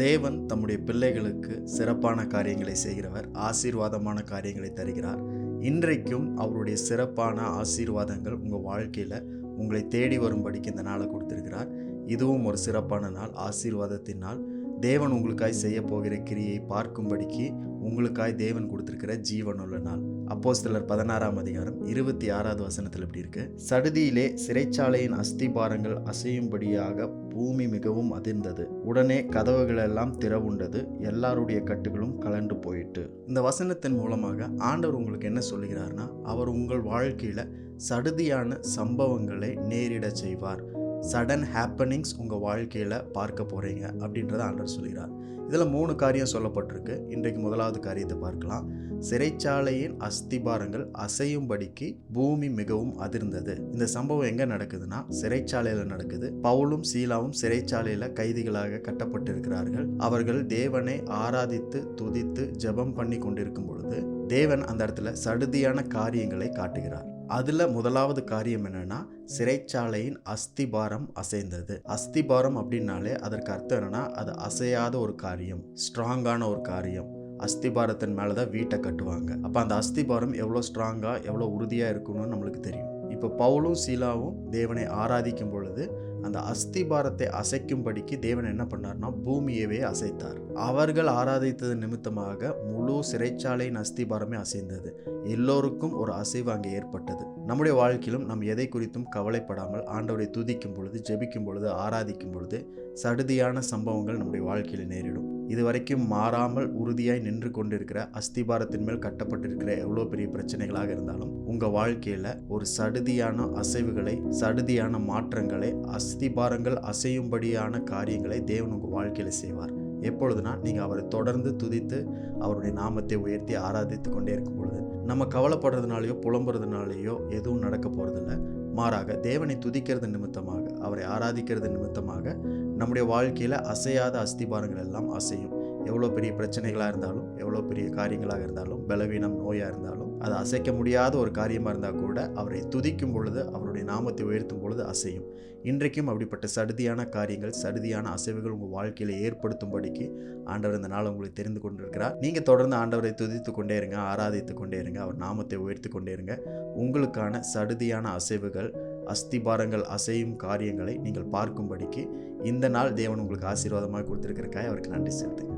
தேவன் தம்முடைய பிள்ளைகளுக்கு சிறப்பான காரியங்களை செய்கிறவர், ஆசீர்வாதமான காரியங்களை தருகிறார். இன்றைக்கும் அவருடைய சிறப்பான ஆசீர்வாதங்கள் உங்கள் வாழ்க்கையில் உங்களை தேடி வரும்படிக்கு இந்த நாளை கொடுத்திருக்கிறார். இதுவும் ஒரு சிறப்பான நாள், ஆசீர்வாதத்தின் நாள். தேவன் உங்களுக்காய் செய்ய போகிற கிரியை பார்க்கும்படிக்கு உங்களுக்காய் தேவன் கொடுத்திருக்கிற ஜீவனுள்ள நாள். அப்போஸ்தலர் 16:26 இப்படி இருக்கு: சடுதியிலே சிறைச்சாலையின் அஸ்திபாரங்கள் அசையும்படியாக பூமி மிகவும் அதிர்ந்தது. உடனே கதவுகளெல்லாம் திறவுண்டது, எல்லாருடைய கட்டுகளும் கலண்டு போயிட்டு. இந்த வசனத்தின் மூலமாக ஆண்டவர் உங்களுக்கு என்ன சொல்லுகிறார்னா, அவர் உங்கள் வாழ்க்கையில சடுதியான சம்பவங்களை நேரிட செய்வார். சடன் ஹேப்பனிங்ஸ் உங்கள் வாழ்க்கையில் பார்க்க போகிறீங்க அப்படின்றத ஆண்டவர் சொல்கிறார். இதில் 3 காரியம் சொல்லப்பட்டிருக்கு. இன்றைக்கு முதலாவது காரியத்தை பார்க்கலாம். சிறைச்சாலையின் அஸ்திபாரங்கள் அசையும்படிக்கு பூமி மிகவும் அதிர்ந்தது. இந்த சம்பவம் எங்கே நடக்குதுன்னா, சிறைச்சாலையில் நடக்குது. பவுலும் சீலாவும் சிறைச்சாலையில் கைதிகளாக கட்டப்பட்டிருக்கிறார்கள். அவர்கள் தேவனை ஆராதித்து துதித்து ஜெபம் பண்ணி கொண்டிருக்கும் பொழுது தேவன் அந்த இடத்துல சடுதியான காரியங்களை காட்டுகிறார். அதுல முதலாவது காரியம் என்னன்னா, சிறைச்சாலையின் அஸ்திபாரம் அசைந்தது. அஸ்திபாரம் அப்படின்னாலே அதற்கு அர்த்தம் என்னன்னா, அது அசையாத ஒரு காரியம், ஸ்ட்ராங்கான ஒரு காரியம். அஸ்திபாரத்தின் மேலதான் வீட்டை கட்டுவாங்க. அப்ப அந்த அஸ்திபாரம் எவ்வளவு ஸ்ட்ராங்கா எவ்வளவு உறுதியா இருக்கணும்னு நம்மளுக்கு தெரியும். இப்ப பவுலும் சீலாவும் தேவனை ஆராதிக்கும் பொழுது அந்த அஸ்திபாரத்தை அசைக்கும்படிக்கு தேவன் என்ன பண்ணார்னா, பூமியவே அசைத்தார். அவர்கள் ஆராதித்தது நிமித்தமாக முழு சிறைச்சாலையின் அஸ்திபாரமே அசைந்தது. எல்லோருக்கும் ஒரு அசைவு அங்கே ஏற்பட்டது. நம்முடைய வாழ்க்கையிலும் நாம் எதை குறித்தும் கவலைப்படாமல் ஆண்டவரை துதிக்கும் பொழுது, ஜெபிக்கும் பொழுது, ஆராதிக்கும் பொழுது சடுதியான சம்பவங்கள் நம்முடைய வாழ்க்கையில் நேரிடும். இதுவரைக்கும் மாறாமல் உறுதியாய் நின்று கொண்டிருக்கிற அஸ்திபாரத்தின் மேல் கட்டப்பட்டிருக்கிற எவ்வளோ பெரிய பிரச்சனைகளாக இருந்தாலும் உங்கள் வாழ்க்கையில் ஒரு சடுதியான அசைவுகளை, சடுதியான மாற்றங்களை, அஸ்திபாரங்கள் அசையும்படியான காரியங்களை தேவன் உங்கள் வாழ்க்கையில் செய்வார். எப்பொழுதுனா, நீங்கள் அவரை தொடர்ந்து துதித்து அவருடைய நாமத்தை உயர்த்தி ஆராதித்து கொண்டே இருக்கும் பொழுது நம்ம கவலைப்படுறதுனாலையோ புலம்புறதுனாலேயோ எதுவும் நடக்க போகிறதில்ல. மாறாக தேவனை துதிக்கிறது நிமித்தமாக, அவரை ஆராதிக்கிறது நிமித்தமாக நம்முடைய வாழ்க்கையில் அசையாத அஸ்திபாரங்கள் எல்லாம் அசையும். எவ்வளோ பெரிய பிரச்சனைகளாக இருந்தாலும், எவ்வளோ பெரிய காரியங்களாக இருந்தாலும், பலவீனம், நோயாக இருந்தாலும், அது அசைக்க முடியாத ஒரு காரியமாக இருந்தால் கூட அவரை துதிக்கும் பொழுது, அவருடைய நாமத்தை உயர்த்தும் பொழுது அசையும். இன்றைக்கும் அப்படிப்பட்ட சடுதியான காரியங்கள், சடுதியான அசைவுகள் உங்கள் வாழ்க்கையில் ஏற்படுத்தும்படிக்கு ஆண்டவர் இந்த நாள் உங்களுக்கு தெரிந்து கொண்டிருக்கிறார். நீங்கள் தொடர்ந்து ஆண்டவரை துதித்து கொண்டே இருங்க, ஆராதித்து கொண்டே இருங்க, அவர் நாமத்தை உயர்த்தி கொண்டே இருங்க. உங்களுக்கான சடுதியான அசைவுகள், அஸ்திபாரங்கள் அசையும் காரியங்களை நீங்கள் பார்க்கும்படிக்கு இந்த நாள் தேவன் உங்களுக்கு ஆசீர்வாதமாக கொடுத்திருக்கிறக்காய் அவருக்கு நன்றி செலுத்துங்க.